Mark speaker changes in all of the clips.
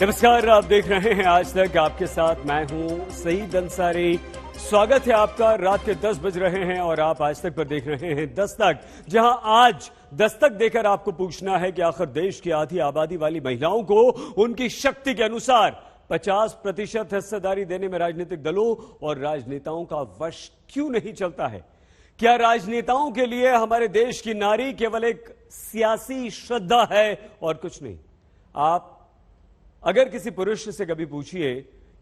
Speaker 1: नमस्कार, आप देख रहे हैं आज तक। आपके साथ मैं हूं सईद अंसारी। स्वागत है आपका। रात के 10 बज रहे हैं और आप आज तक पर देख रहे हैं दस्तक, जहां आज दस्तक देकर आपको पूछना है कि आखिर देश की आधी आबादी वाली महिलाओं को उनकी शक्ति के अनुसार 50% हिस्सेदारी देने में राजनीतिक दलों और राजनेताओं का वश क्यों नहीं चलता है? क्या राजनेताओं के लिए हमारे देश की नारी केवल एक सियासी श्रद्धा है और कुछ नहीं? आप अगर किसी पुरुष से कभी पूछिए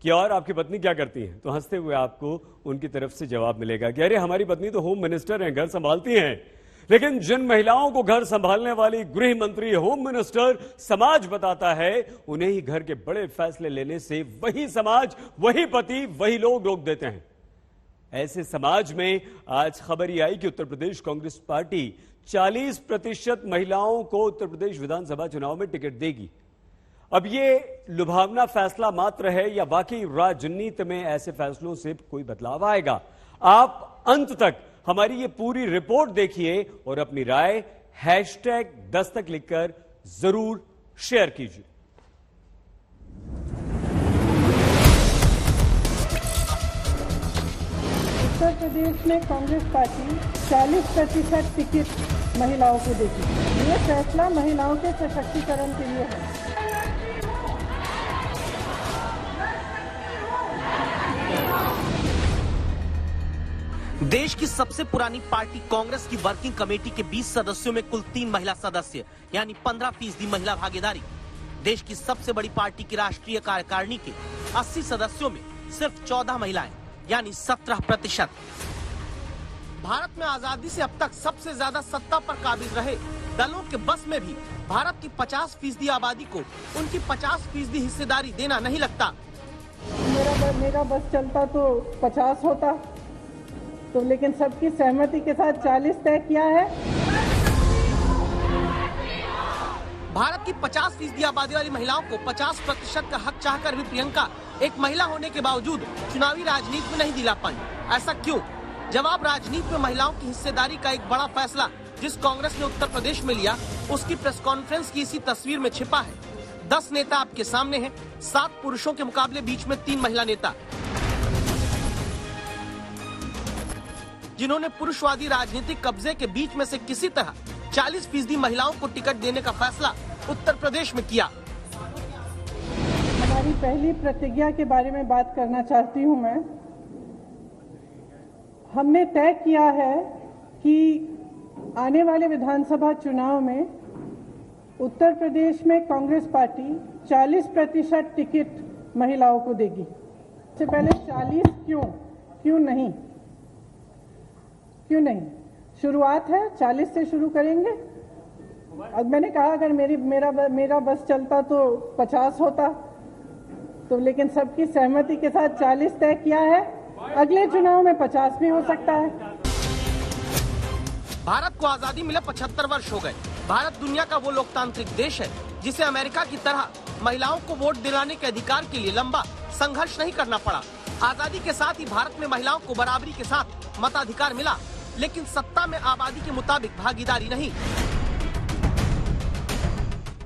Speaker 1: कि और आपकी पत्नी क्या करती हैं, तो हंसते हुए आपको उनकी तरफ से जवाब मिलेगा कि अरे हमारी पत्नी तो होम मिनिस्टर हैं, घर संभालती हैं। लेकिन जिन महिलाओं को घर संभालने वाली गृह मंत्री, होम मिनिस्टर समाज बताता है, उन्हें ही घर के बड़े फैसले लेने से वही समाज, वही पति, वही लोग रोक देते हैं। ऐसे समाज में आज खबर ये आई कि उत्तर प्रदेश कांग्रेस पार्टी 40% महिलाओं को उत्तर प्रदेश विधानसभा चुनाव में टिकट देगी। अब ये लुभावना फैसला मात्र है या वाकई राजनीति में ऐसे फैसलों से कोई बदलाव आएगा? आप अंत तक हमारी ये पूरी रिपोर्ट देखिए और अपनी राय #दस्तक लिखकर जरूर शेयर कीजिए।
Speaker 2: उत्तर प्रदेश में कांग्रेस पार्टी 40% टिकट महिलाओं को देगी। ये फैसला महिलाओं के सशक्तिकरण के लिए है।
Speaker 3: देश की सबसे पुरानी पार्टी कांग्रेस की वर्किंग कमेटी के 20 सदस्यों में कुल 3 महिला सदस्य, यानी 15% महिला भागीदारी। देश की सबसे बड़ी पार्टी की राष्ट्रीय कार्यकारिणी के 80 सदस्यों में सिर्फ 14 महिलाएं, यानी 17%। भारत में आजादी से अब तक सबसे ज्यादा सत्ता पर काबिज रहे दलों के बस में भी भारत की 50% आबादी को उनकी 50% हिस्सेदारी देना नहीं लगता।
Speaker 2: मेरा बस चलता तो 50 होता, तो लेकिन सबकी सहमति के साथ 40 तय किया है।
Speaker 3: भारत की 50% आबादी वाली महिलाओं को 50% का हक चाहकर भी प्रियंका एक महिला होने के बावजूद चुनावी राजनीति में नहीं दिला पाई। ऐसा क्यों? जवाब राजनीति में महिलाओं की हिस्सेदारी का एक बड़ा फैसला जिस कांग्रेस ने उत्तर प्रदेश में लिया, उसकी प्रेस कॉन्फ्रेंस की इसी तस्वीर में छिपा है। 10 नेता आपके सामने हैं, 7 पुरुषों के मुकाबले बीच में 3 महिला नेता, जिन्होंने पुरुषवादी राजनीतिक कब्जे के बीच में से किसी तरह 40% महिलाओं को टिकट देने का फैसला उत्तर प्रदेश में किया।
Speaker 2: हमारी पहली प्रतिज्ञा के बारे में बात करना चाहती हूं मैं। हमने तय किया है कि आने वाले विधानसभा चुनाव में उत्तर प्रदेश में कांग्रेस पार्टी 40% टिकट महिलाओं को देगी। इससे पहले 40 क्यों नहीं? शुरुआत है, 40 से शुरू करेंगे। अब मैंने कहा अगर मेरा बस चलता तो 50 होता, तो लेकिन सबकी सहमति के साथ 40 तय किया है। अगले चुनाव में 50 भी हो सकता है।
Speaker 3: भारत को आजादी मिले 75 वर्ष हो गए। भारत दुनिया का वो लोकतांत्रिक देश है जिसे अमेरिका की तरह महिलाओं को वोट दिलाने के अधिकार के लिए लंबा संघर्ष नहीं करना पड़ा। आजादी के साथ ही भारत में महिलाओं को बराबरी के साथ मताधिकार मिला, लेकिन सत्ता में आबादी के मुताबिक भागीदारी नहीं।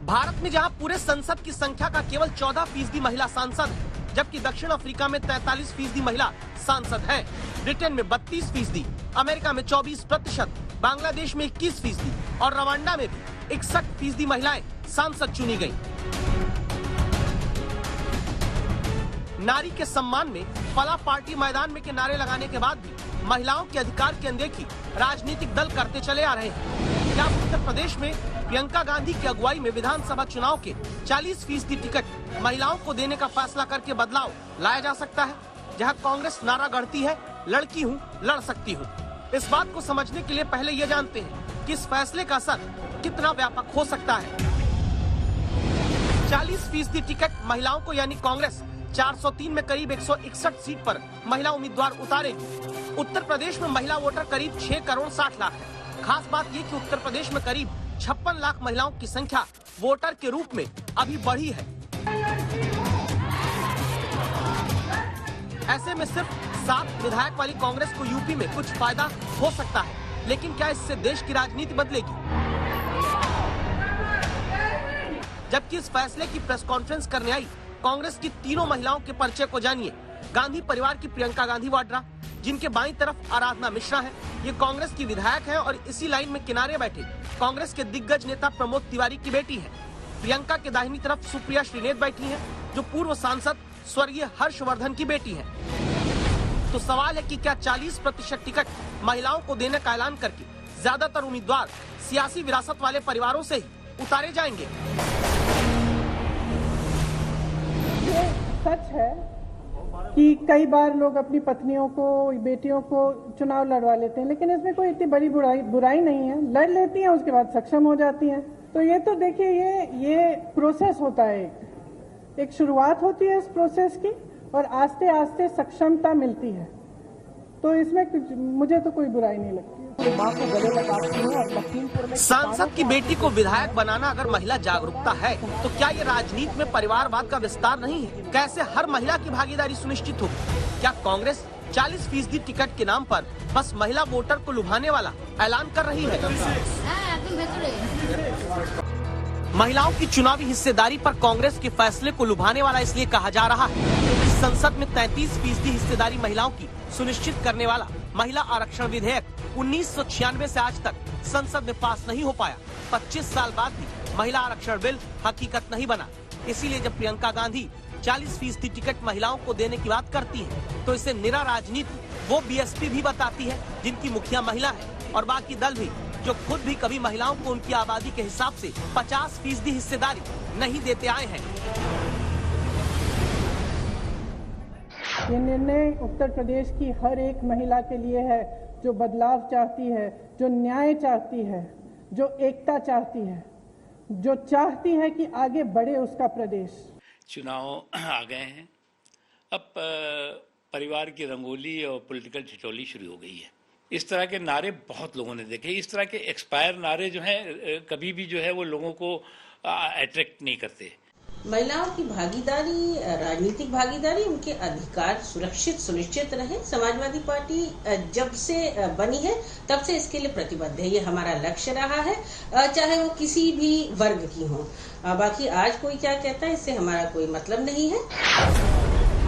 Speaker 3: भारत में जहां पूरे संसद की संख्या का केवल 14% महिला सांसद है, जबकि दक्षिण अफ्रीका में 43% महिला सांसद है, ब्रिटेन में 32%, अमेरिका में 24%, बांग्लादेश में 21% और रवांडा में भी 61% महिलाएं सांसद चुनी गयी। नारी के सम्मान में फला पार्टी मैदान में के नारे लगाने के बाद भी महिलाओं के अधिकार की अनदेखी राजनीतिक दल करते चले आ रहे हैं। क्या उत्तर प्रदेश में प्रियंका गांधी की अगुवाई में विधानसभा चुनाव के 40% टिकट महिलाओं को देने का फैसला करके बदलाव लाया जा सकता है? जहां कांग्रेस नारा गढ़ती है, लड़की हूं, लड़ सकती हूं। इस बात को समझने के लिए पहले ये जानते हैं कि इस फैसले का असर कितना व्यापक हो सकता है। 40% टिकट महिलाओं को, यानी कांग्रेस 403 में करीब 161 सीट पर महिला उम्मीदवार उतारेगी। उत्तर प्रदेश में महिला वोटर करीब 6 करोड़ 60 लाख है। खास बात ये कि उत्तर प्रदेश में करीब 56 लाख महिलाओं की संख्या वोटर के रूप में अभी बढ़ी है। ऐसे में सिर्फ 7 विधायक वाली कांग्रेस को यूपी में कुछ फायदा हो सकता है, लेकिन क्या इससे देश की राजनीति बदलेगी? जबकि इस फैसले की प्रेस कॉन्फ्रेंस करने आई कांग्रेस की तीनों महिलाओं के परिचय को जानिए। गांधी परिवार की प्रियंका गांधी वाड्रा, जिनके बाईं तरफ आराधना मिश्रा है, ये कांग्रेस की विधायक है और इसी लाइन में किनारे बैठे कांग्रेस के दिग्गज नेता प्रमोद तिवारी की बेटी है। प्रियंका के दाहिनी तरफ सुप्रिया श्रीनेत बैठी है, जो पूर्व सांसद स्वर्गीय हर्षवर्धन की बेटी है। तो सवाल है कि क्या 40% टिकट महिलाओं को देने का ऐलान करके ज्यादातर उम्मीदवार सियासी विरासत वाले परिवारों से ही उतारे जाएंगे?
Speaker 2: ये सच है कि कई बार लोग अपनी पत्नियों को, बेटियों को चुनाव लड़वा लेते हैं, लेकिन इसमें कोई इतनी बड़ी बुराई नहीं है। लड़ लेती हैं, उसके बाद सक्षम हो जाती हैं। तो ये तो देखिए, ये प्रोसेस होता है, एक शुरुआत होती है इस प्रोसेस की और आस्ते आस्ते सक्षमता मिलती है। तो इसमें मुझे तो कोई बुराई नहीं लगती।
Speaker 3: सांसद की बेटी को विधायक बनाना अगर महिला जागरूकता है, तो क्या ये राजनीति में परिवारवाद का विस्तार नहीं है? कैसे हर महिला की भागीदारी सुनिश्चित होगी? क्या कांग्रेस 40% टिकट के नाम पर बस महिला वोटर को लुभाने वाला ऐलान कर रही है? महिलाओं की चुनावी हिस्सेदारी पर कांग्रेस के फैसले को लुभाने वाला इसलिए कहा जा रहा है क्योंकि संसद में 33% हिस्सेदारी महिलाओं की सुनिश्चित करने वाला महिला आरक्षण विधेयक 1996 से आज तक संसद में पास नहीं हो पाया। 25 साल बाद भी महिला आरक्षण बिल हकीकत नहीं बना। इसीलिए जब प्रियंका गांधी 40% टिकट महिलाओं को देने की बात करती है, तो इसे निरा राजनीति वो बीएसपी भी बताती है, जिनकी मुखिया महिला है, और बाकी दल भी, जो खुद भी कभी महिलाओं को उनकी आबादी के हिसाब से 50% हिस्सेदारी नहीं देते आए हैं।
Speaker 2: ये निर्णय उत्तर प्रदेश की हर एक महिला के लिए है, जो बदलाव चाहती है, जो न्याय चाहती है, जो एकता चाहती है, जो चाहती है कि आगे बढ़े उसका प्रदेश।
Speaker 4: चुनाव आ गए हैं, अब परिवार की रंगोली और पॉलिटिकल ठिठोली शुरू हो गई है। इस तरह के नारे बहुत लोगों ने देखे। इस तरह के एक्सपायर नारे जो हैं कभी भी जो है वो लोगों को अट्रैक्ट नहीं करते।
Speaker 5: महिलाओं की भागीदारी, राजनीतिक भागीदारी, उनके अधिकार सुनिश्चित रहे। समाजवादी पार्टी जब से बनी है तब से इसके लिए प्रतिबद्ध है। ये हमारा लक्ष्य रहा है, चाहे वो किसी भी वर्ग की हो। बाकी आज कोई क्या कहता है, इससे हमारा कोई मतलब नहीं है।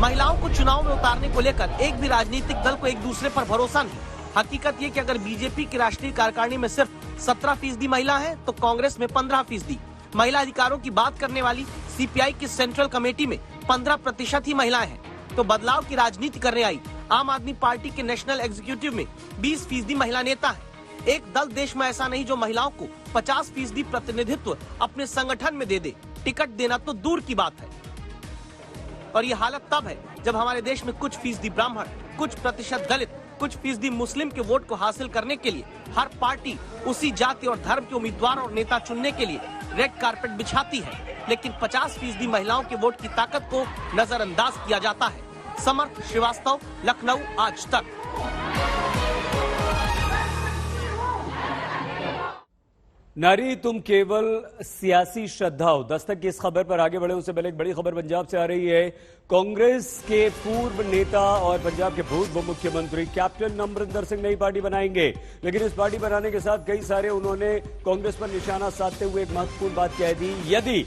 Speaker 3: महिलाओं को चुनाव में उतारने को लेकर एक भी राजनीतिक दल को एक दूसरे पर भरोसा नहीं। हकीकत ये कि अगर बीजेपी की राष्ट्रीय कार्यकारिणी में सिर्फ 17% महिला है, तो कांग्रेस में 15%। महिला अधिकारों की बात करने वाली सीपीआई की सेंट्रल कमेटी में 15% ही महिलाएं हैं। तो बदलाव की राजनीति करने आई आम आदमी पार्टी के नेशनल एग्जीक्यूटिव में 20% महिला नेता है। एक दल देश में ऐसा नहीं जो महिलाओं को 50% प्रतिनिधित्व अपने संगठन में दे दे। टिकट देना तो दूर की बात है। और ये हालत तब है जब हमारे देश में कुछ फीसदी ब्राह्मण, कुछ प्रतिशत दलित, कुछ फीसदी मुस्लिम के वोट को हासिल करने के लिए हर पार्टी उसी जाति और धर्म के उम्मीदवार और नेता चुनने के लिए रेड कारपेट बिछाती है, लेकिन 50% महिलाओं के वोट की ताकत को नजरअंदाज किया जाता है। समर्थ श्रीवास्तव, लखनऊ, आज तक।
Speaker 1: नारी तुम केवल सियासी श्रद्धा हो। दस्तक की इस खबर पर आगे बढ़े उससे पहले एक बड़ी खबर पंजाब से आ रही है। कांग्रेस के पूर्व नेता और पंजाब के भूतपूर्व मुख्यमंत्री कैप्टन अमरिंदर सिंह नई पार्टी बनाएंगे, लेकिन इस पार्टी बनाने के साथ कई सारे उन्होंने कांग्रेस पर निशाना साधते हुए एक महत्वपूर्ण बात कह दी, यदि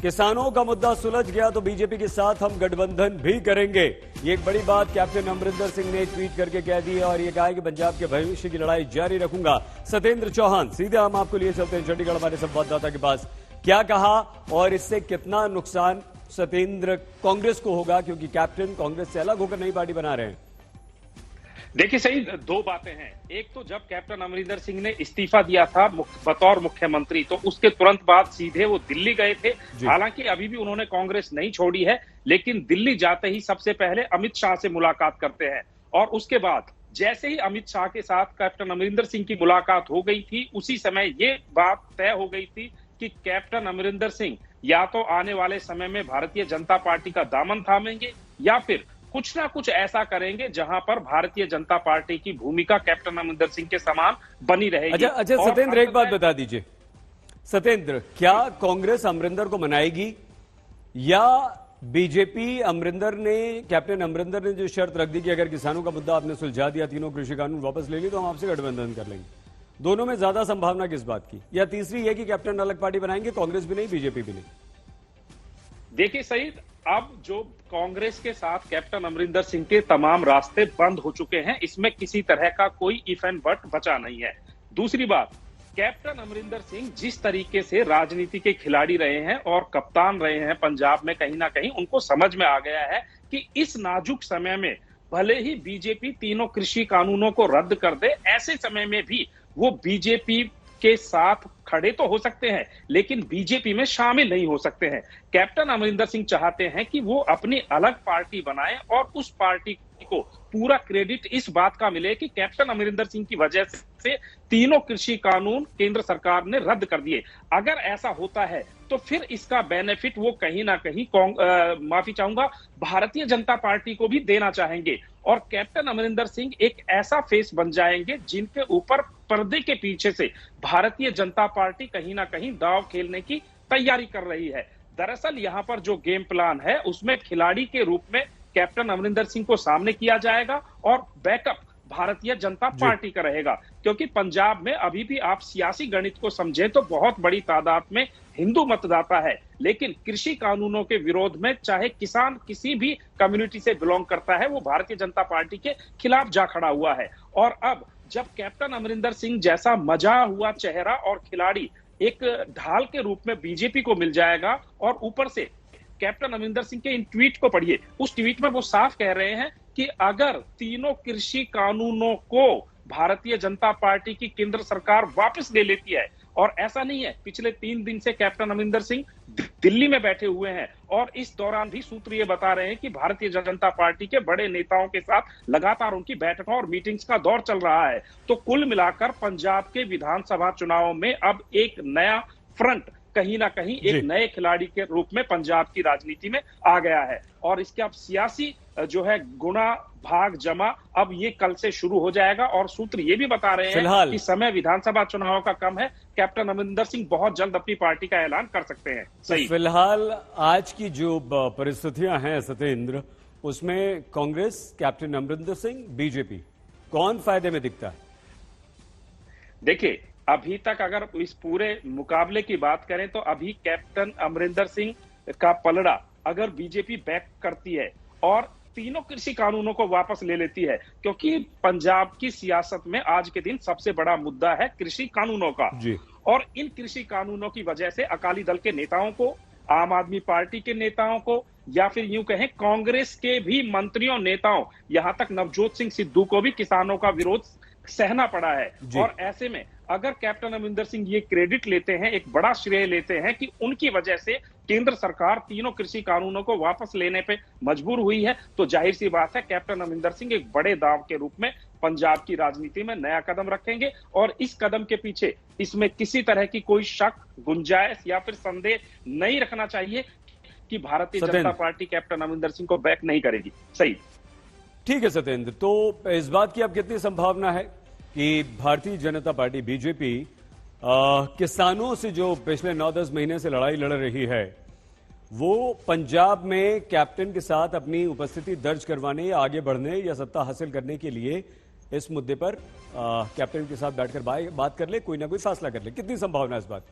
Speaker 1: किसानों का मुद्दा सुलझ गया तो बीजेपी के साथ हम गठबंधन भी करेंगे। ये एक बड़ी बात कैप्टन अमरिंदर सिंह ने ट्वीट करके कह दी है और ये कहा कि पंजाब के भविष्य की लड़ाई जारी रखूंगा। सत्येंद्र चौहान, सीधे हम आपको लिए चलते हैं चंडीगढ़ हमारे संवाददाता के पास। क्या कहा और इससे कितना नुकसान सत्येंद्र कांग्रेस को होगा, क्योंकि कैप्टन कांग्रेस से अलग होकर नई पार्टी बना रहे हैं?
Speaker 6: देखिए सही, दो बातें हैं। एक तो जब कैप्टन अमरिंदर सिंह ने इस्तीफा दिया था बतौर मुख्यमंत्री, तो उसके तुरंत बाद सीधे वो दिल्ली गए थे। हालांकि अभी भी उन्होंने कांग्रेस नहीं छोड़ी है, लेकिन दिल्ली जाते ही सबसे पहले अमित शाह से मुलाकात करते हैं और उसके बाद जैसे ही अमित शाह के साथ कैप्टन अमरिंदर सिंह की मुलाकात हो गई थी, उसी समय ये बात तय हो गई थी कि कैप्टन अमरिंदर सिंह या तो आने वाले समय में भारतीय जनता पार्टी का दामन थामेंगे या फिर कुछ ना कुछ ऐसा करेंगे जहां पर भारतीय जनता पार्टी की भूमिका कैप्टन अमरिंदर सिंह के समान बनी रहेगी।
Speaker 1: अच्छा सत्येंद्र, एक बात बता दीजिए सत्येंद्र, क्या कांग्रेस अमरिंदर को मनाएगी या बीजेपी अमरिंदर ने, कैप्टन अमरिंदर ने जो शर्त रख दी कि अगर किसानों का मुद्दा आपने सुलझा दिया, तीनों कृषि कानून वापस ले ली, तो हम आपसे गठबंधन कर लेंगे? दोनों में ज्यादा संभावना किस बात की? या तीसरी है कि कैप्टन अलग पार्टी बनाएंगे, कांग्रेस भी नहीं बीजेपी भी नहीं?
Speaker 6: देखिए सईद, अब जो कांग्रेस के साथ कैप्टन अमरिंदर सिंह के तमाम रास्ते बंद हो चुके हैं, इसमें किसी तरह का कोई इफ एंड बट बचा नहीं है। दूसरी बात, कैप्टन अमरिंदर सिंह जिस तरीके से राजनीति के खिलाड़ी रहे हैं और कप्तान रहे हैं पंजाब में, कहीं ना कहीं उनको समझ में आ गया है कि इस नाजुक समय में भले ही बीजेपी तीनों कृषि कानूनों को रद्द कर दे, ऐसे समय में भी वो बीजेपी के साथ खड़े तो हो सकते हैं लेकिन बीजेपी में शामिल नहीं हो सकते हैं। कैप्टन अमरिंदर सिंह चाहते हैं कि वो अपनी अलग पार्टी बनाएं और उस पार्टी को पूरा क्रेडिट इस बात का मिले कि कैप्टन अमरिंदर सिंह की वजह से तीनों कृषि कानून केंद्र सरकार ने रद्द कर दिए। अगर ऐसा होता है तो फिर इसका बेनिफिट वो कहीं ना कहीं माफी चाहूंगा भारतीय जनता पार्टी को भी देना चाहेंगे और कैप्टन अमरिंदर सिंह एक ऐसा फेस बन जाएंगे जिनके ऊपर पर्दे के पीछे से भारतीय जनता पार्टी कहीं ना कहीं दांव खेलने की तैयारी कर रही है। दरअसल यहां पर जो गेम प्लान है उसमें खिलाड़ी के रूप में कैप्टन अमरिंदर सिंह को सामने किया जाएगा और बैकअप भारतीय जनता पार्टी का रहेगा, क्योंकि पंजाब में अभी भी आप सियासी गणित को समझें तो बहुत बड़ी तादाद में हिंदू मतदाता है, लेकिन कृषि कानूनों के विरोध में चाहे किसान किसी भी कम्युनिटी से बिलोंग करता है, वो भारतीय जनता पार्टी के खिलाफ जा खड़ा हुआ है। और अब जब कैप्टन अमरिंदर सिंह जैसा मजा हुआ चेहरा और खिलाड़ी एक ढाल के रूप में बीजेपी को मिल जाएगा और ऊपर से कैप्टन अमरिंदर सिंह के इन ट्वीट को पढ़िए, उस ट्वीट में वो साफ कह रहे हैं कि अगर तीनों कृषि कानूनों को भारतीय जनता पार्टी की केंद्र सरकार वापस ले लेती है, और ऐसा नहीं है, पिछले 3 दिन से कैप्टन अमरिंदर सिंह दिल्ली में बैठे हुए हैं और इस दौरान भी सूत्र ये बता रहे हैं कि भारतीय जनता पार्टी के बड़े नेताओं के साथ लगातार उनकी बैठकों और मीटिंग्स का दौर चल रहा है। तो कुल मिलाकर पंजाब के विधानसभा चुनावों में अब एक नया फ्रंट कहीं ना कहीं एक नए खिलाड़ी के रूप में पंजाब की राजनीति में आ गया है और इसके अब सियासी जो है गुणा भाग जमा अब ये कल से शुरू हो जाएगा। और सूत्र ये भी बता रहे हैं कि समय विधानसभा चुनाव का कम है, कैप्टन अमरिंदर सिंह बहुत जल्द अपनी पार्टी का ऐलान कर सकते हैं। सही,
Speaker 1: फिलहाल आज की जो परिस्थितियां हैं सत्येंद्र, उसमें कांग्रेस, कैप्टन अमरिंदर सिंह, बीजेपी, कौन फायदे में दिखता है?
Speaker 6: देखिए, अभी तक अगर इस पूरे मुकाबले की बात करें तो अभी कैप्टन अमरिंदर सिंह का पलड़ा अगर बीजेपी बैक करती है और तीनों कृषि कानूनों को वापस ले लेती है, क्योंकि पंजाब की सियासत में आज के दिन सबसे बड़ा मुद्दा है कृषि कानूनों का जी। और इन कृषि कानूनों की वजह से अकाली दल के नेताओं को, आम आदमी पार्टी के नेताओं को, या फिर यूं कहें कांग्रेस के भी मंत्रियों, नेताओं, यहां तक नवजोत सिंह सिद्धू को भी किसानों का विरोध सहना पड़ा है। और ऐसे में अगर कैप्टन अमरिंदर सिंह ये क्रेडिट लेते हैं, एक बड़ा श्रेय लेते हैं कि उनकी वजह से केंद्र सरकार तीनों कृषि कानूनों को वापस लेने पे मजबूर हुई है, तो जाहिर सी बात है कैप्टन अमरिंदर सिंह एक बड़े दांव के रूप में पंजाब की राजनीति में नया कदम रखेंगे। और इस कदम के पीछे इसमें किसी तरह की कोई शक, गुंजाइश या फिर संदेह नहीं रखना चाहिए कि भारतीय जनता पार्टी कैप्टन अमरिंदर सिंह को बैक नहीं करेगी। सही,
Speaker 1: ठीक है सत्येंद्र, तो इस बात की अब कितनी संभावना है कि भारतीय जनता पार्टी बीजेपी किसानों से जो पिछले 9-10 महीने से लड़ाई लड़ रही है, वो पंजाब में कैप्टन के साथ अपनी उपस्थिति दर्ज करवाने या आगे बढ़ने या सत्ता हासिल करने के लिए इस मुद्दे पर कैप्टन के साथ बैठकर बात कर ले, कोई ना कोई फैसला कर ले, कितनी संभावना है इस बात?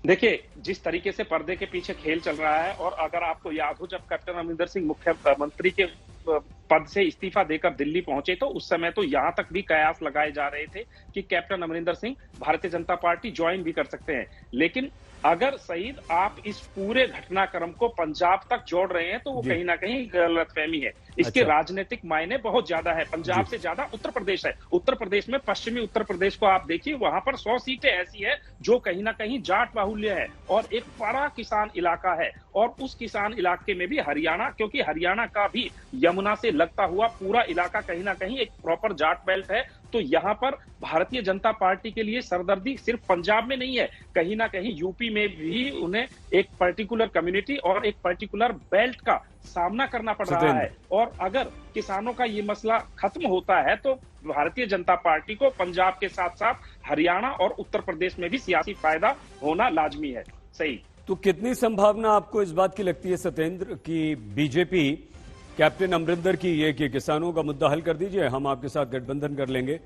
Speaker 6: देखिए, जिस तरीके से पर्दे के पीछे खेल चल रहा है, और अगर आपको याद हो जब कैप्टन अमरिंदर सिंह मुख्यमंत्री के पद से इस्तीफा देकर दिल्ली पहुंचे तो उस समय तो यहां तक भी कयास लगाए जा रहे थे कि captain Amarinder Singh Bharatiya Janata party join भी कर सकते हैं। लेकिन अगर सईद आप इस पूरे घटनाक्रम को पंजाब तक जोड़ रहे हैं तो वो कहीं ना कहीं गलतफहमी है। इसके राजनीतिक मायने बहुत ज्यादा है, पंजाब से ज्यादा उत्तर प्रदेश है। उत्तर प्रदेश में, पश्चिमी उत्तर प्रदेश को आप देखिए, वहां पर 100 सीटें ऐसी है जो कहीं ना कहीं जाट बाहुल्य है और एक बड़ा किसान इलाका है। और उस किसान इलाके में भी हरियाणा, क्योंकि हरियाणा का भी यमुना से लगता हुआ पूरा इलाका कहीं ना कहीं एक प्रॉपर जाट बेल्ट है। तो यहां पर भारतीय जनता पार्टी के लिए सरदर्दी सिर्फ पंजाब में नहीं है, कहीं ना कहीं यूपी में भी उन्हें एक पर्टिकुलर कम्युनिटी और एक पर्टिकुलर बेल्ट का सामना करना पड़ रहा है। और अगर किसानों का ये मसला खत्म होता है तो भारतीय जनता पार्टी को पंजाब के साथ साथ हरियाणा और उत्तर प्रदेश में भी सियासी फायदा होना लाजमी है। सही,
Speaker 1: तो कितनी संभावना आपको इस बात की लगती है सत्येंद्र कि बीजेपी कैप्टन अमरिंदर की ये कि किसानों का मुद्दा हल कर दीजिए, हम आपके साथ गठबंधन कर लेंगे,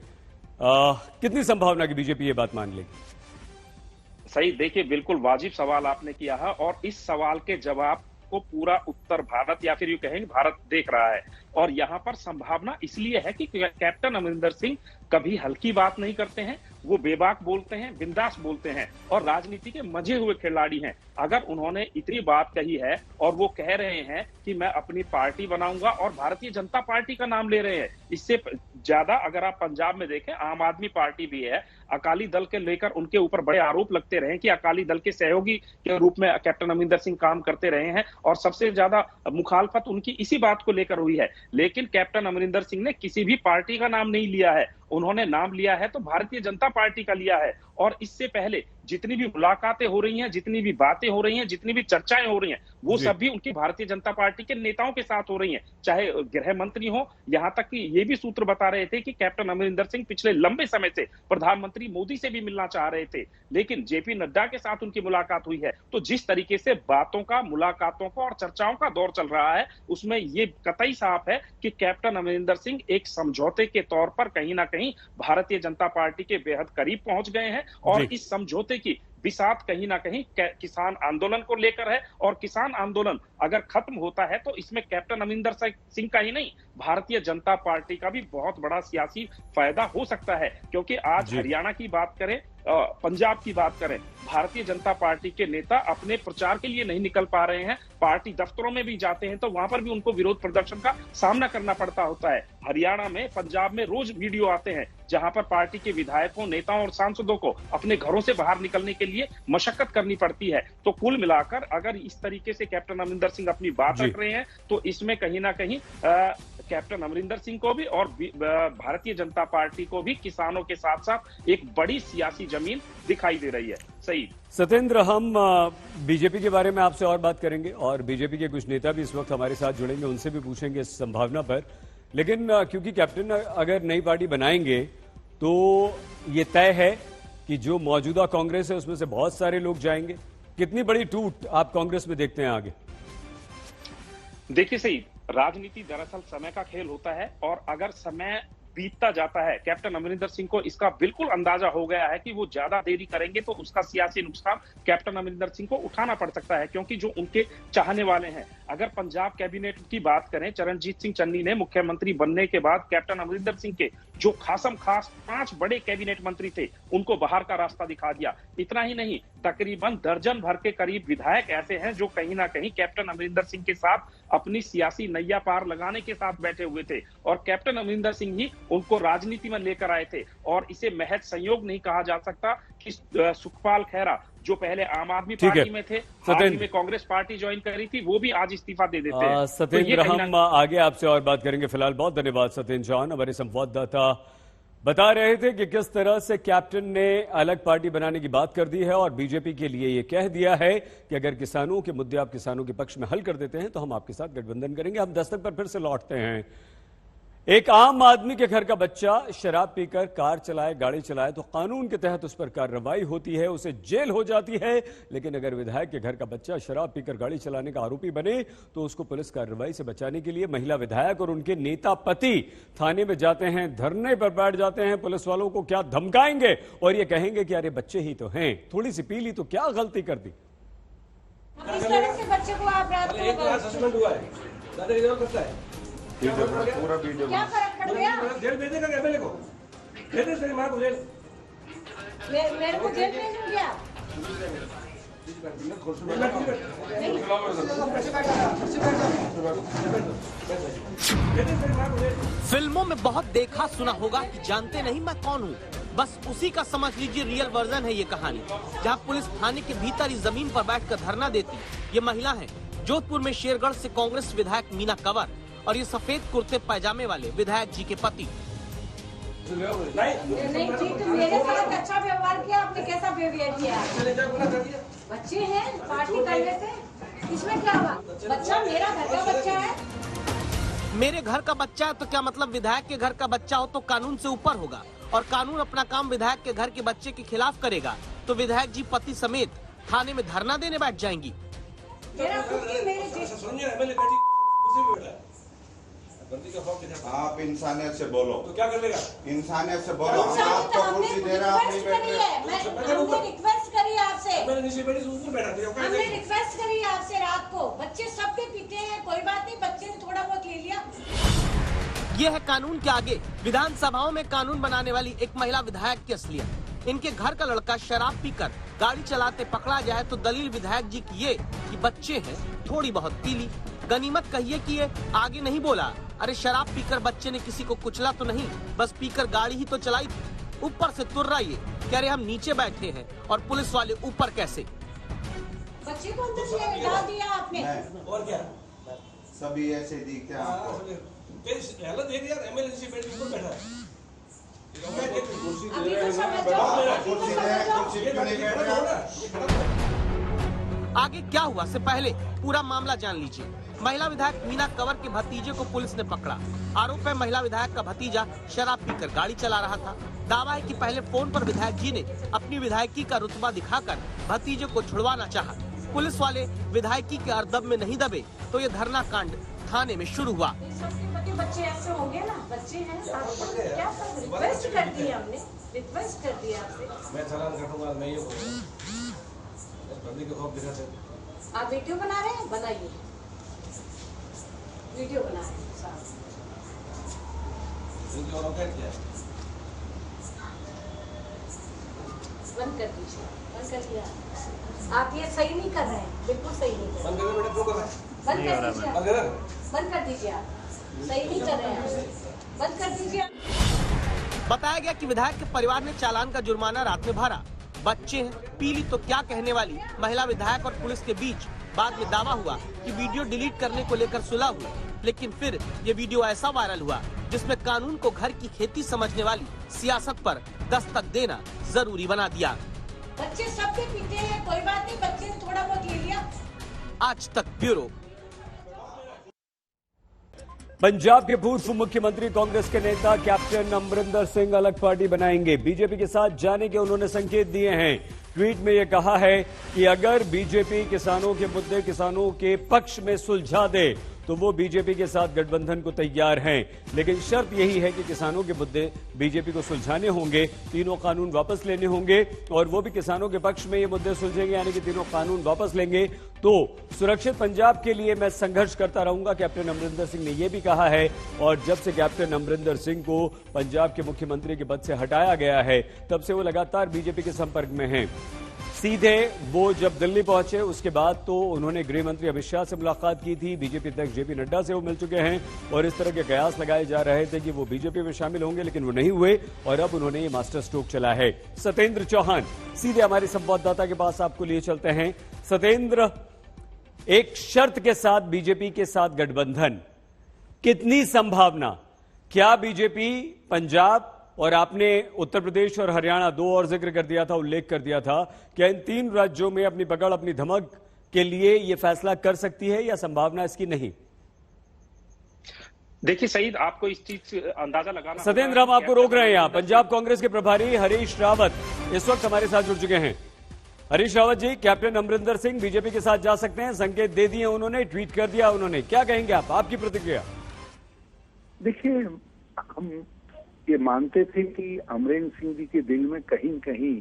Speaker 1: कितनी संभावना कि बीजेपी ये बात मान लेगी?
Speaker 6: सही, देखिए बिल्कुल वाजिब सवाल आपने किया है और इस सवाल के जवाब को पूरा उत्तर भारत या फिर यूं कहेंगे भारत देख रहा है। और यहाँ पर संभावना इसलिए है कि कैप्टन अमरिंदर सिंह कभी हल्की बात नहीं करते हैं, वो बेबाक बोलते हैं, बिंदास बोलते हैं और राजनीति के मजे हुए खिलाड़ी हैं। अगर उन्होंने इतनी बात कही है और वो कह रहे हैं कि मैं अपनी पार्टी बनाऊंगा और भारतीय जनता पार्टी का नाम ले रहे हैं, इससे ज्यादा अगर आप पंजाब में देखें आम आदमी पार्टी भी है, अकाली दल के लेकर उनके ऊपर बड़े आरोप लगते रहे कि अकाली दल के सहयोगी के रूप में कैप्टन अमरिंदर सिंह काम करते रहे हैं और सबसे ज्यादा मुखालफत उनकी इसी बात को लेकर हुई है। लेकिन कैप्टन अमरिंदर सिंह ने किसी भी पार्टी का नाम नहीं लिया है, उन्होंने नाम लिया है तो भारतीय जनता पार्टी का लिया है। और इससे पहले जितनी भी मुलाकातें हो रही हैं, जितनी भी बातें हो रही हैं, जितनी भी चर्चाएं हो रही हैं, वो सब भी उनकी भारतीय जनता पार्टी के नेताओं के साथ हो रही हैं, चाहे गृह मंत्री हो, यहां तक कि ये भी सूत्र बता रहे थे कि कैप्टन अमरिंदर सिंह पिछले लंबे समय से प्रधानमंत्री मोदी से भी मिलना चाह रहे थे, लेकिन जेपी नड्डा के साथ उनकी मुलाकात हुई है। तो जिस तरीके से बातों का, मुलाकातों का और चर्चाओं का दौर चल रहा है, उसमें ये कतई साफ है कि कैप्टन अमरिंदर सिंह एक समझौते के तौर पर कहीं ना कहीं भारतीय जनता पार्टी के बेहद करीब पहुंच गए हैं और इस समझौते की बिसात कहीं ना कहीं किसान आंदोलन को लेकर है। और किसान आंदोलन अगर खत्म होता है तो इसमें कैप्टन अमरिंदर सिंह का ही नहीं, भारतीय जनता पार्टी का भी बहुत बड़ा सियासी फायदा हो सकता है। क्योंकि आज हरियाणा की बात करें, पंजाब की बात करें, भारतीय जनता पार्टी के नेता अपने प्रचार के लिए नहीं निकल पा रहे हैं, पार्टी दफ्तरों में भी जाते हैं तो वहां पर भी उनको विरोध प्रदर्शन का सामना करना पड़ता होता है। हरियाणा में, पंजाब में रोज वीडियो आते हैं जहां पर पार्टी के विधायकों, नेताओं और सांसदों को अपने घरों से बाहर निकलने के लिए मशक्कत करनी पड़ती है। तो कुल मिलाकर अगर इस तरीके से कैप्टन अमरिंदर सिंह अपनी बात रख रहे हैं तो इसमें कहीं ना कहीं कैप्टन अमरिंदर सिंह को भी और भारतीय जनता पार्टी को भी किसानों के साथ साथ एक बड़ी सियासी जमीन दिखाई दे रही है। सही
Speaker 1: सत्येंद्र, हम बीजेपी के बारे में आपसे और बात करेंगे और बीजेपी के कुछ नेता भी इस वक्त हमारे साथ जुड़ेंगे, उनसे भी पूछेंगे इस संभावना पर। लेकिन क्योंकि कैप्टन अगर नई पार्टी बनाएंगे तो ये तय है कि जो मौजूदा कांग्रेस है उसमें से बहुत सारे लोग जाएंगे। कितनी बड़ी टूट आप कांग्रेस में देखते हैं आगे?
Speaker 6: देखिए सही, राजनीति दरअसल समय का खेल होता है और अगर समय बीतता जाता है, कैप्टन अमरिंदर सिंह को इसका बिल्कुल अंदाजा हो गया है कि वो ज्यादा देरी करेंगे तो उसका सियासी नुकसान कैप्टन अमरिंदर सिंह को उठाना पड़ सकता है। क्योंकि जो उनके चाहने वाले हैं, अगर पंजाब कैबिनेट की बात करें, चरणजीत सिंह चन्नी ने मुख्यमंत्री बनने के बाद कैप्टन अमरिंदर सिंह के जो खासम खास 5 बड़े कैबिनेट मंत्री थे उनको बाहर का रास्ता दिखा दिया। इतना ही नहीं, तकरीबन दर्जन भर के करीब विधायक ऐसे हैं जो कहीं ना कहीं कैप्टन अमरिंदर सिंह के साथ अपनी सियासी नैया पार लगाने के साथ बैठे हुए थे और कैप्टन अमरिंदर सिंह ही उनको राजनीति में लेकर आए थे। और इसे महज संयोग नहीं कहा जा सकता कि सुखपाल खैरा जो पहले आम आदमी पार्टी में थे, हाल ही में कांग्रेस पार्टी ज्वाइन करी थी, वो भी आज इस्तीफा दे देते हैं।
Speaker 1: सत्येंद्र, हम आगे आपसे और बात करेंगे। फिलहाल बहुत धन्यवाद सत्येंद्र जॉन। हमारे संवाददाता बता रहे थे कि किस तरह से कैप्टन ने अलग पार्टी बनाने की बात कर दी है और बीजेपी के लिए यह कह दिया है कि अगर किसानों के मुद्दे आप किसानों के पक्ष में हल कर देते हैं तो हम आपके साथ गठबंधन करेंगे। हम दस्तक पर फिर से लौटते हैं। एक आम आदमी के घर का बच्चा शराब पीकर कार चलाए, गाड़ी चलाए तो कानून के तहत उस पर कार्रवाई होती है, उसे जेल हो जाती है। लेकिन अगर विधायक के घर का बच्चा शराब पीकर गाड़ी चलाने का आरोपी बने तो उसको पुलिस कार्रवाई से बचाने के लिए महिला विधायक और उनके नेता पति थाने में जाते हैं, धरने पर बैठ जाते हैं। पुलिस वालों को क्या धमकाएंगे और ये कहेंगे कि अरे बच्चे ही तो हैं, थोड़ी सी पी ली तो क्या गलती कर दी।
Speaker 7: इस तरह से बच्चे को आप रात को सस्पेंड हुआ है, करता है पूरा वीडियो, क्या फर्क पड़ गया? जेल भेजेगा क्या मेरे को? भेजे तेरी मां को जेल, मेरे को जेल भेजूंगी आप?
Speaker 3: फिल्मों में बहुत देखा सुना होगा कि जानते नहीं मैं कौन हूँ, बस उसी का समझ लीजिए रियल वर्जन है ये कहानी। जहाँ पुलिस थाने के भीतर ही जमीन पर बैठकर धरना देती ये महिला है जोधपुर में शेरगढ़ से कांग्रेस विधायक मीना कंवर और ये सफेद कुर्ते पैजामे वाले विधायक जी के पति।
Speaker 7: नहीं जी, तो मेरे साथ अच्छा व्यवहार किया आपने, कैसा बिहेवियर किया? बच्चे हैं पार्टी कर लेते, इसमें क्या हुआ? बच्चा मेरा घर का बच्चा है।
Speaker 3: मेरे घर का बच्चा है तो क्या मतलब विधायक के घर का बच्चा हो तो कानून से ऊपर होगा और कानून अपना काम विधायक के घर के बच्चे के खिलाफ करेगा तो विधायक जी पति समेत थाने में धरना देने बैठ जाएंगी।
Speaker 8: आप इंसानियत से बोलो
Speaker 7: तो क्या कर लेगा?
Speaker 8: इंसानियत से बोलो। हम आपको कुर्सी दे रहे हैं,
Speaker 7: हमने रिक्वेस्ट करी आपसे, हमने रिक्वेस्ट करी आपसे रात को, बच्चे सबके पीते हैं, कोई बात नहीं, बच्चे ने थोड़ा बहुत ले लिया।
Speaker 3: ये है कानून के आगे विधानसभाओं में कानून बनाने वाली एक महिला विधायक की असलियत। इनके घर का लड़का शराब पीकर गाड़ी चलाते पकड़ा जाए तो दलील विधायक जी की ये कि बच्चे हैं, थोड़ी बहुत पी ली। गनीमत कहिए कि ये आगे नहीं बोला, अरे शराब पीकर बच्चे ने किसी को कुचला तो नहीं, बस पीकर गाड़ी ही तो चलाई। ऊपर से तुर रहा ये कह रहे हम नीचे बैठे हैं और पुलिस वाले ऊपर कैसे।
Speaker 7: बच्चे को अंदर से डाल दिया आपने।
Speaker 8: और क्या सभी ऐसे दिखते हैं आपको।
Speaker 7: अभी तो समझ जाओ।
Speaker 3: आगे क्या हुआ से पहले पूरा मामला जान लीजिए। महिला विधायक मीना कंवर के भतीजे को पुलिस ने पकड़ा। आरोप है महिला विधायक का भतीजा शराब पीकर गाड़ी चला रहा था। दावा है कि पहले फोन पर विधायक जी ने अपनी विधायकी का रुतबा दिखाकर भतीजे को छुड़वाना चाहा। पुलिस वाले विधायकी के अर्दब में नहीं दबे तो ये धरना कांड थाने में शुरू हुआ।
Speaker 7: बच्चे ऐसे होंगे ना, बच्चे हैं, क्या रिक्वेस्ट कर दी हमने, रिक्वेस्ट कर दी आपसे।
Speaker 9: मैं चालान काटूंगा, मैं ये बोलूंगा। बंदी को खौफ दिखाते हैं।
Speaker 7: आप वीडियो बना रहे हैं, बनाइए, वीडियो बना रहे हैं साहब।
Speaker 9: इनकी औकात क्या है?
Speaker 7: बंद कर दीजिए, बंद कर दिया। आप ये सही नहीं कर रहे हैं, बिल्कुल सही नहीं कर रहे हैं।
Speaker 9: बंद कर बेटा, क्यों कर रहा है?
Speaker 7: बंद कर दीजिए,
Speaker 9: बंद कर।
Speaker 7: बंद कर दीजिए, आप सही नहीं कर रहे हैं, बंद कर दीजिए।
Speaker 3: बताया गया कि विधायक के परिवार ने चालान का जुर्माना रात में भरा। बच्चे हैं, पी ली तो क्या कहने वाली महिला विधायक और पुलिस के बीच बाद में दावा हुआ कि वीडियो डिलीट करने को लेकर सुलह हुई। लेकिन फिर ये वीडियो ऐसा वायरल हुआ जिसमें कानून को घर की खेती समझने वाली सियासत पर दस्तक देना जरूरी बना दिया।
Speaker 7: बच्चे सबके पीते हैं, कोई बात नहीं, बच्चे ने थोड़ा बहुत ले लिया।
Speaker 3: आज तक ब्यूरो।
Speaker 1: पंजाब के पूर्व मुख्यमंत्री कांग्रेस के नेता कैप्टन अमरिंदर सिंह अलग पार्टी बनाएंगे। बीजेपी के साथ जाने के उन्होंने संकेत दिए हैं। ट्वीट में यह कहा है कि अगर बीजेपी किसानों के मुद्दे किसानों के पक्ष में सुलझा दे तो वो बीजेपी के साथ गठबंधन को तैयार हैं, लेकिन शर्त यही है कि किसानों के मुद्दे बीजेपी को सुलझाने होंगे, तीनों कानून वापस लेने होंगे और वो भी किसानों के पक्ष में ये मुद्दे सुलझेंगे, यानी कि तीनों कानून वापस लेंगे तो सुरक्षित पंजाब के लिए मैं संघर्ष करता रहूंगा। कैप्टन अमरिंदर सिंह ने यह भी कहा है और जब से कैप्टन अमरिंदर सिंह को पंजाब के मुख्यमंत्री के पद से हटाया गया है तब से वो लगातार बीजेपी के संपर्क में हैं। सीधे वो जब दिल्ली पहुंचे उसके बाद तो उन्होंने गृह मंत्री अमित शाह से मुलाकात की थी, बीजेपी अध्यक्ष जेपी नड्डा से वो मिल चुके हैं और इस तरह के कयास लगाए जा रहे थे कि वो बीजेपी में शामिल होंगे, लेकिन वो नहीं हुए और अब उन्होंने ये मास्टर स्ट्रोक चला है। सत्येंद्र चौहान सीधे हमारे संवाददाता के पास आपको लिए चलते हैं। सत्येंद्र, एक शर्त के साथ बीजेपी के साथ गठबंधन, कितनी संभावना, क्या बीजेपी पंजाब और आपने उत्तर प्रदेश और हरियाणा दो और जिक्र कर दिया था, उल्लेख कर दिया था, क्या इन तीन राज्यों में अपनी पकड़ अपनी धमक के लिए यह फैसला कर सकती है या संभावना इसकी नहीं?
Speaker 6: देखिए सईद, आपको इस चीज से अंदाजा लगाना।
Speaker 1: सत्येंद्र, हम आपको रोक रहे हैं यहां। पंजाब कांग्रेस के प्रभारी हरीश रावत इस वक्त हमारे साथ जुड़ चुके हैं। हरीश रावत जी, कैप्टन अमरिंदर सिंह बीजेपी के साथ जा सकते हैं, संकेत दे दिए उन्होंने, ट्वीट कर दिया उन्होंने, क्या कहेंगे आप, आपकी प्रतिक्रिया?
Speaker 10: देखिए, हम ये मानते थे कि अमरिंदर सिंह जी के दिल में कहीं कहीं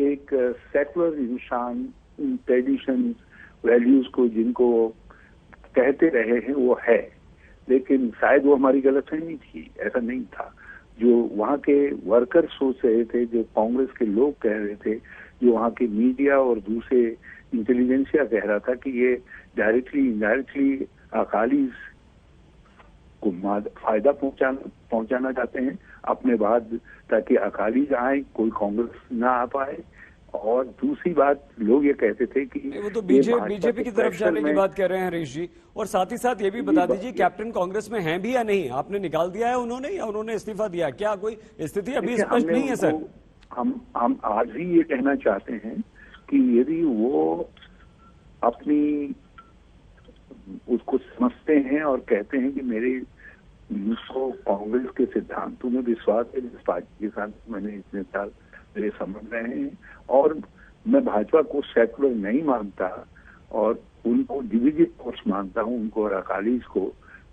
Speaker 10: एक सेकुलर इंसान, ट्रेडिशन, वैल्यूज को जिनको कहते रहे हैं वो है, लेकिन शायद वो हमारी गलतफहमी थी, ऐसा नहीं था। जो वहाँ के वर्कर सोच रहे थे, जो कांग्रेस के लोग कह रहे थे, जो वहाँ के मीडिया और दूसरे इंटेलिजेंसिया कह रहा था कि ये डायरेक्टली इनडायरेक्टली अकाली को फायदा पहुंचाना चाहते हैं अपने बाद, ताकि अकाली आए, कोई कांग्रेस ना आ पाए। और दूसरी बात, लोग ये कहते थे कि
Speaker 1: वो तो बीजेपी की तरफ जाने की बात कर रहे हैं हरीश जी। और साथ ही साथ ये भी बता दीजिए, कैप्टन कांग्रेस में हैं भी या नहीं? आपने निकाल दिया है उन्होंने या उन्होंने इस्तीफा दिया? क्या कोई स्थिति अभी स्पष्ट नहीं है सर?
Speaker 10: हम आज ही ये कहना चाहते हैं कि यदि वो अपनी उसको समझते हैं और कहते हैं कि मेरे को कांग्रेस के सिद्धांतों में विश्वास है, जिस पार्टी के साथ मैंने इतने साल मेरे समझ रहे हैं, और मैं भाजपा को सेकुलर नहीं मानता और उनको डिविजिव फोर्स मानता हूं, उनको और अकालीज को,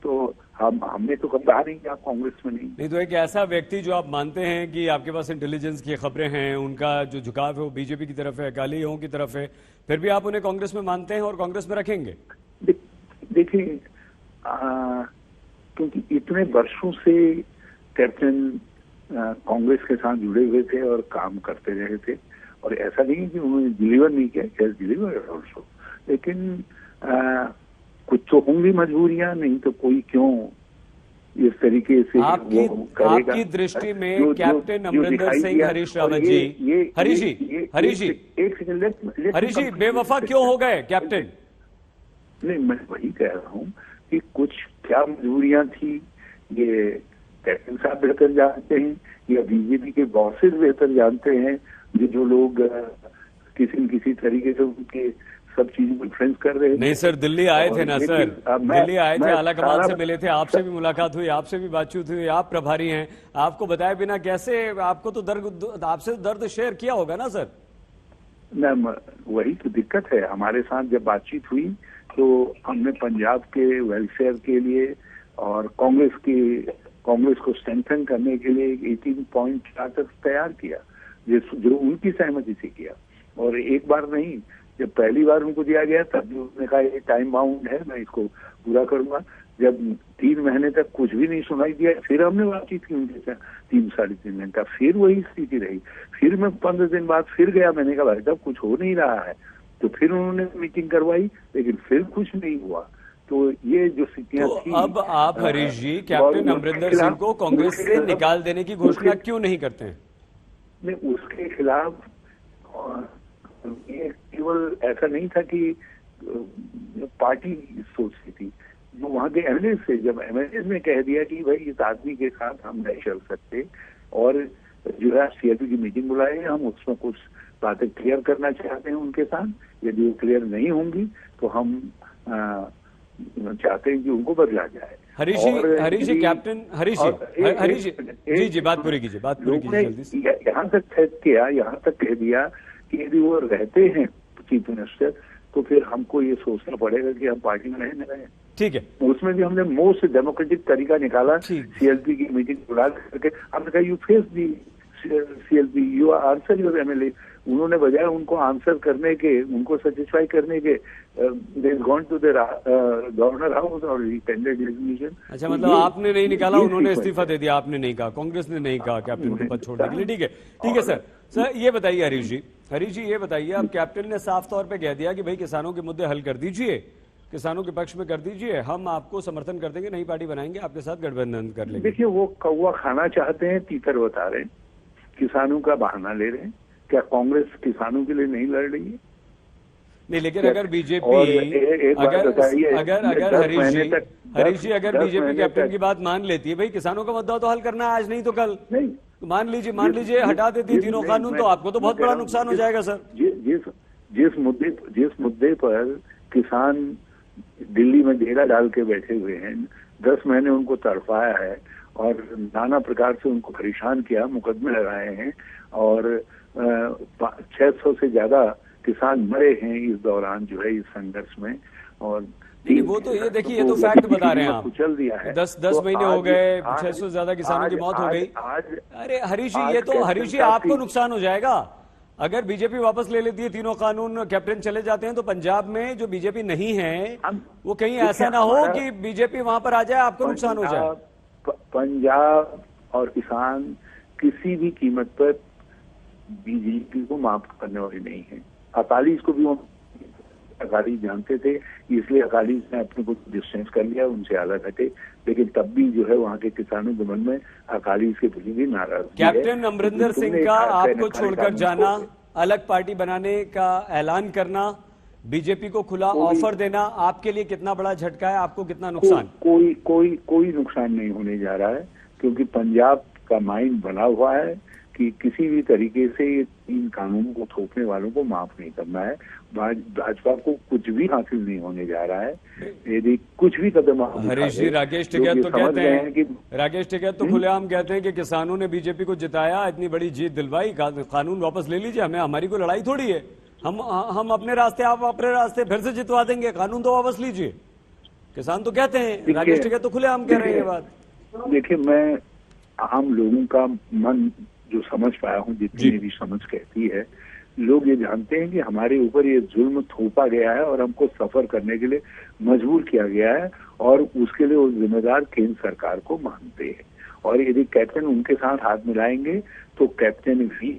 Speaker 10: तो हमने तो कभी कहा नहीं कि आप कांग्रेस में नहीं।
Speaker 1: तो एक ऐसा व्यक्ति जो आप मानते हैं कि आपके पास इंटेलिजेंस की खबरें हैं, उनका जो झुकाव है वो बीजेपी की तरफ है, अकालियों की तरफ है, फिर भी आप उन्हें कांग्रेस में मानते हैं और कांग्रेस में रखेंगे?
Speaker 10: देखिए, क्योंकि इतने वर्षों से कैप्टन कांग्रेस के साथ जुड़े हुए थे और काम करते रहे थे, और ऐसा नहीं कि उन्होंने डिलीवर नहीं किया, कैसे डिलीवर ऑल्सो, लेकिन कुछ तो होंगी मजबूरियां, नहीं तो कोई क्यों इस तरीके से वो करेगा।
Speaker 1: आपकी दृष्टि में कैप्टन अमरिंदर सिंह, हरीश रावत जी, हरीश जी बेवफा क्यों हो गए कैप्टन?
Speaker 10: नहीं, मैं वही कह रहा हूँ कि कुछ क्या मजबूरियां थी, ये कैप्टन साहब बेहतर जानते हैं या बीजेपी के बॉसेस बेहतर जानते हैं, जो लोग किसी न किसी तरीके से उनके सब चीजों को इन्फ्लुएंस कर रहे हैं।
Speaker 1: नहीं सर, दिल्ली आए थे ना सर, दिल्ली आए थे, आला कमान से मिले थे, आपसे भी मुलाकात हुई, आपसे भी बातचीत हुई, आप प्रभारी हैं, आपको बताए बिना कैसे, आपको तो दर्द, आपसे दर्द शेयर किया होगा ना सर?
Speaker 10: न, वही तो दिक्कत है। हमारे साथ जब बातचीत हुई तो हमने पंजाब के वेलफेयर के लिए और कांग्रेस को स्ट्रेंथन करने के लिए 18 पॉइंट चार्टर तैयार किया, जो उनकी सहमति से किया। और एक बार नहीं, जब पहली बार उनको दिया गया तब उन्होंने कहा ये टाइम बाउंड है, मैं इसको पूरा करूंगा। जब 3 महीने तक कुछ भी नहीं सुनाई दिया, फिर हमने बातचीत की उनके साथ 3-3.5 घंटा, फिर वही स्थिति रही। फिर मैं 15 दिन बाद फिर गया, मैंने कहा भाई साहब कुछ हो नहीं रहा है, तो फिर उन्होंने मीटिंग करवाई, लेकिन फिर कुछ नहीं हुआ। तो ये जो स्थितियां थी, अब
Speaker 1: आप हरीश जी कैप्टन अमरिंदर सिंह को कांग्रेस से निकाल देने की घोषणा क्यों नहीं करते हैं?
Speaker 10: नहीं, उसके खिलाफ ये केवल ऐसा नहीं था कि पार्टी सोचती थी, जो वहाँ के एमएलए से, जब एमएलए ने कह दिया कि भाई इस आदमी के साथ हम नहीं चल सकते और जो है सीएलपी की मीटिंग बुलाए, हम उसमें कुछ बातें क्लियर करना चाहते हैं उनके साथ, यदि वो क्लियर नहीं होंगी तो हम चाहते हैं कि उनको बदला जाए।
Speaker 1: हरीश जी कैप्टन हरीश जी बात पूरी कीजिए जल्दी से।
Speaker 10: यहाँ तक कह दिया कि यदि वो रहते हैं चीफ मिनिस्टर तो फिर हमको ये सोचना पड़ेगा कि हम पार्टी में रहने रहे।
Speaker 1: ठीक है,
Speaker 10: उसमें भी हमने मोस्ट डेमोक्रेटिक तरीका निकाला, सीएलपी की मीटिंग बुला करके हमने कहा you face the CLP, you answer your MLA. उन्होंने बजाय उनको आंसर करने के, उनको सेटिस्फाई करने के, they gone to the governor house और टेंडर्ड रेजिग्नेशन।
Speaker 1: अच्छा, मतलब आपने नहीं निकाला, उन्होंने इस्तीफा दे दिया, आपने नहीं कहा, कांग्रेस ने नहीं कहा कैप्टन को पद छोड़ने के लिए। ठीक है सर ये बताइए हरीश जी ये बताइए, अब कैप्टन ने साफ तौर पे कह दिया कि भाई किसानों के मुद्दे हल कर दीजिए, किसानों के पक्ष में कर दीजिए, हम आपको समर्थन कर देंगे, नई पार्टी बनाएंगे, आपके साथ गठबंधन कर लेंगे।
Speaker 10: देखिए, वो कौवा खाना चाहते हैं, तीतर बता रहे हैं, किसानों का बहाना ले रहे हैं। क्या कांग्रेस किसानों के लिए नहीं लड़ रही है?
Speaker 1: नहीं, लेकिन अगर बीजेपी अगर हरीश जी अगर बीजेपी कैप्टन की बात मान लेती है, भाई किसानों का मुद्दा तो हल करना है आज नहीं तो कल,
Speaker 10: नहीं
Speaker 1: मान लीजिए हटा देती है तीनों कानून, तो आपको तो बहुत बड़ा नुकसान हो जाएगा सर।
Speaker 10: जिस मुद्दे पर किसान दिल्ली में डेरा डाल के बैठे हुए हैं, 10 महीने उनको तड़पाया है और नाना प्रकार से उनको परेशान किया, मुकदमे लगाए हैं और 600 से ज्यादा किसान मरे हैं इस दौरान जो है इस संघर्ष में। और
Speaker 1: वो तो ये देखिए, ये तो फैक्ट बता रहे हैं आप,
Speaker 10: कुचल दिया है।
Speaker 1: 10 महीने हो गए, 600 से ज्यादा किसानों की मौत हो गई। अरे हरीश जी आपको नुकसान हो जाएगा अगर बीजेपी वापस ले लेती है तीनों कानून, कैप्टन चले जाते हैं, तो पंजाब में जो बीजेपी नहीं है वो कहीं ऐसा ना हो कि बीजेपी वहां पर आ जाए, आपको नुकसान हो जाए।
Speaker 10: पंजाब और किसान किसी भी कीमत पर बीजेपी को माफ करने वाली नहीं है। अकाली को भी अकाली जानते थे, इसलिए अकाली ने अपने को डिस्टेंस कर लिया, उनसे अलग हटे, लेकिन तब भी जो है वहाँ के किसानों के मन में अकाली के प्रति भी नाराजगी है।
Speaker 1: कैप्टन अमरिंदर सिंह का आपको छोड़कर जाना, अलग पार्टी बनाने का ऐलान करना, बीजेपी को खुला ऑफर देना, आपके लिए कितना बड़ा झटका है, आपको कितना नुकसान?
Speaker 10: कोई नुकसान नहीं होने जा रहा है, क्योंकि पंजाब का माइंड बना हुआ है कि किसी भी तरीके से इन कानूनों को थोपने वालों को माफ नहीं करना है। भाजपा को कुछ भी हासिल नहीं होने जा रहा है यदि कुछ भी कदम।
Speaker 1: हरीश जी, राकेश टिकैत तो कहते हैं कि राकेश टिकैत तो खुलेआम कहते हैं कि किसानों ने बीजेपी को जिताया, इतनी बड़ी जीत दिलवाई, कानून वापस ले लीजिए, हमारी कोई लड़ाई थोड़ी है, हम अपने रास्ते, आप अपने रास्ते, फिर से जितवा देंगे, कानून तो वापस लीजिए। किसान तो कहते हैं, राकेश टिकैत तो खुलेआम कह रहे हैं ये बात।
Speaker 10: देखिए, मैं आम लोगों का मन जो समझ पाया हूँ, जितनी मेरी समझ कहती है, लोग ये जानते हैं कि हमारे ऊपर ये जुल्म थोपा गया है और हमको सफर करने के लिए मजबूर किया गया है, और उसके लिए वो जिम्मेदार केंद्र सरकार को मानते हैं। और यदि कैप्टन उनके साथ हाथ मिलाएंगे तो कैप्टन भी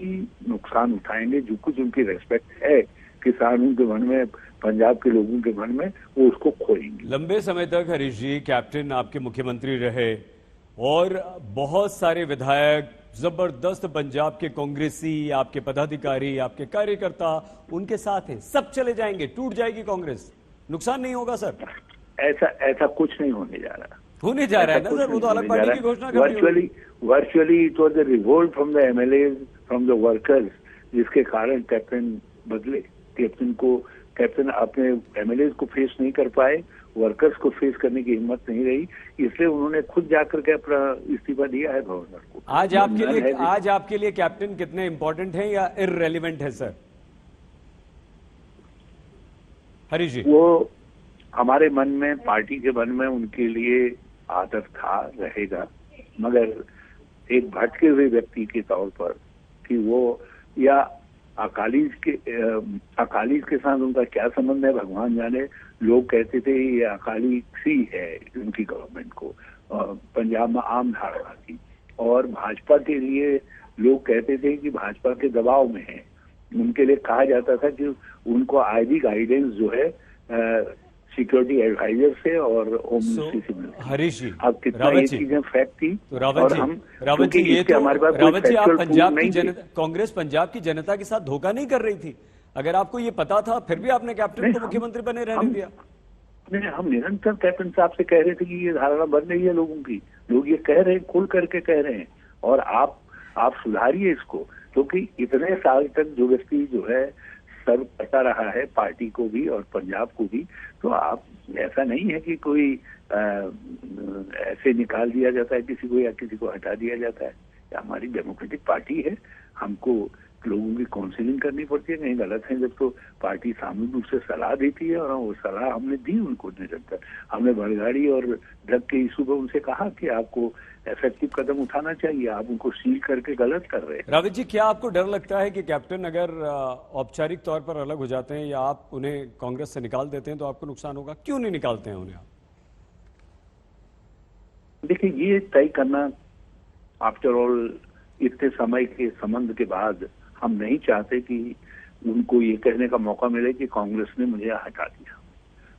Speaker 10: नुकसान उठाएंगे। जो कुछ उनकी रेस्पेक्ट है किसानों के मन में, पंजाब के लोगों के मन में, वो उसको खोएंगे।
Speaker 1: लंबे समय तक हरीश जी कैप्टन आपके मुख्यमंत्री रहे और बहुत सारे विधायक, जबरदस्त पंजाब के कांग्रेसी, आपके पदाधिकारी, आपके कार्यकर्ता उनके साथ हैं। सब चले जाएंगे, टूट जाएगी कांग्रेस, नुकसान नहीं होगा सर?
Speaker 10: ऐसा कुछ नहीं होने जा रहा।
Speaker 1: होने जा रहा है ना सर, वो तो अलग पार्टी की घोषणा कर रही है।
Speaker 10: Virtually it was the revolt from the MLA, from the workers, जिसके कारण कैप्टन बदले। कैप्टन अपने एमएलए को फेस नहीं कर पाए, वर्कर्स को फेस करने की हिम्मत नहीं रही, इसलिए उन्होंने खुद जाकर के अपना इस्तीफा दिया है गवर्नर को।
Speaker 1: आज आपके लिए कैप्टन कितने इंपॉर्टेंट हैं या इररेलेवेंट है सर हरीश जी?
Speaker 10: वो हमारे मन में, पार्टी के मन में उनके लिए आदर था, रहेगा, मगर एक भटके हुए व्यक्ति के तौर पर कि वो, या अकालीज के साथ उनका क्या संबंध है भगवान जाने। लोग कहते थे ये अकाली सी है उनकी गवर्नमेंट को, पंजाब में आम धारणा थी, और भाजपा के लिए लोग कहते थे कि भाजपा के दबाव में है। उनके लिए कहा जाता था कि उनको आईबी गाइडेंस जो है सिक्योरिटी एडवाइजर से और होम मिनिस्ट्री से मिलती।
Speaker 1: हरीश जी,
Speaker 10: अब कितना ये चीजें फैक्ट थी।
Speaker 1: तो रावत जी,
Speaker 10: हमारे पास
Speaker 1: पंजाब की जनता, कांग्रेस पंजाब की जनता के साथ धोखा नहीं कर रही थी। अगर आपको ये पता था फिर भी आपने कैप्टन को मुख्यमंत्री बने रहने दिया।
Speaker 10: हम निरंतर कैप्टन साहब से कह रहे थे कि ये धारणा बन रही है लोगों की, लोग ये कह रहे हैं, खुल करके कह रहे हैं, और आप सुधारिए इसको। क्योंकि इतने साल तक जो व्यक्ति जो है सर्व करता रहा है पार्टी को भी और पंजाब को भी, तो आप, ऐसा नहीं है कि कोई ऐसे निकाल दिया जाता है किसी को या किसी को हटा दिया जाता है। हमारी डेमोक्रेटिक पार्टी है, हमको लोगों की काउंसिलिंग करनी पड़ती है। कहीं गलत है जब तो पार्टी सामूहिक रूप से सलाह देती है, और वो सलाह हमने दी उनको निरंतर। हमने बड़गाड़ी और ड्रग के इशू पर उनसे कहा कि आपको इफेक्टिव कदम उठाना चाहिए, आप उनको सील करके गलत कर रहे हैं।
Speaker 1: रावत जी, क्या आपको डर लगता है कि कैप्टन अगर औपचारिक तौर पर अलग हो जाते हैं या आप उन्हें कांग्रेस से निकाल देते हैं तो आपको नुकसान होगा? क्यों नहीं निकालते हैं उन्हें आप?
Speaker 10: देखिए, ये तय करना आफ्टर ऑल इतने समय के संबंध के बाद हम नहीं चाहते कि उनको ये कहने का मौका मिले कि कांग्रेस ने मुझे हटा दिया।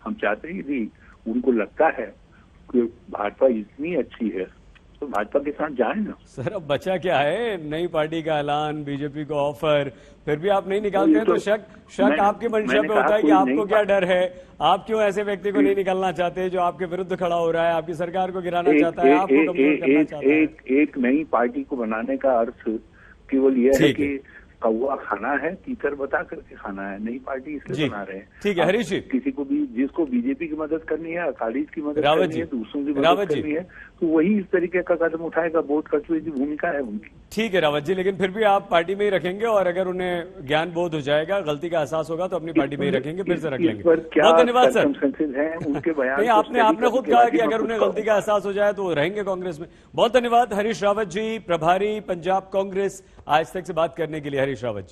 Speaker 10: हम चाहते हैं कि उनको लगता है कि भाजपा इतनी अच्छी है तो भाजपा के साथ जाए ना।
Speaker 1: सर, अब बचा क्या है? नई पार्टी का ऐलान, बीजेपी को ऑफर, फिर भी आप नहीं निकालते हैं तो शक आपके मंशा पे होता है कि आपको क्या डर है? आप क्यों ऐसे व्यक्ति को नहीं निकालना चाहते जो आपके विरुद्ध खड़ा हो रहा है, आपकी सरकार को गिराना चाहता है, आपको कमजोर करना चाहता है?
Speaker 10: एक नई पार्टी को बनाने का अर्थ केवल यह है कि कौवा खाना है, तीतर बता करके खाना है। नई पार्टी इसलिए बना रहे हैं।
Speaker 1: ठीक है हरीश जी,
Speaker 10: किसी को भी, जिसको बीजेपी की मदद करनी है, अकालीज की मदद करनी है, दूसरों की मदद करनी है, तो वही इस तरीके का कदम उठाएगा। वोट कचुए की भूमिका है उनकी। ठीक
Speaker 1: है रावत जी, लेकिन फिर भी आप पार्टी में ही रखेंगे, और अगर उन्हें ज्ञान बोध हो जाएगा, गलती का एहसास होगा तो अपनी पार्टी में ही रखेंगे, फिर से रख लेंगे। बहुत धन्यवाद सर।
Speaker 10: उनके बयान
Speaker 1: आपने खुद कहा कि अगर उन्हें गलती का एहसास हो जाए तो वो रहेंगे कांग्रेस में। बहुत धन्यवाद हरीश रावत जी, प्रभारी पंजाब कांग्रेस आज तक से बात करने के लिए। हरीश रावत जी।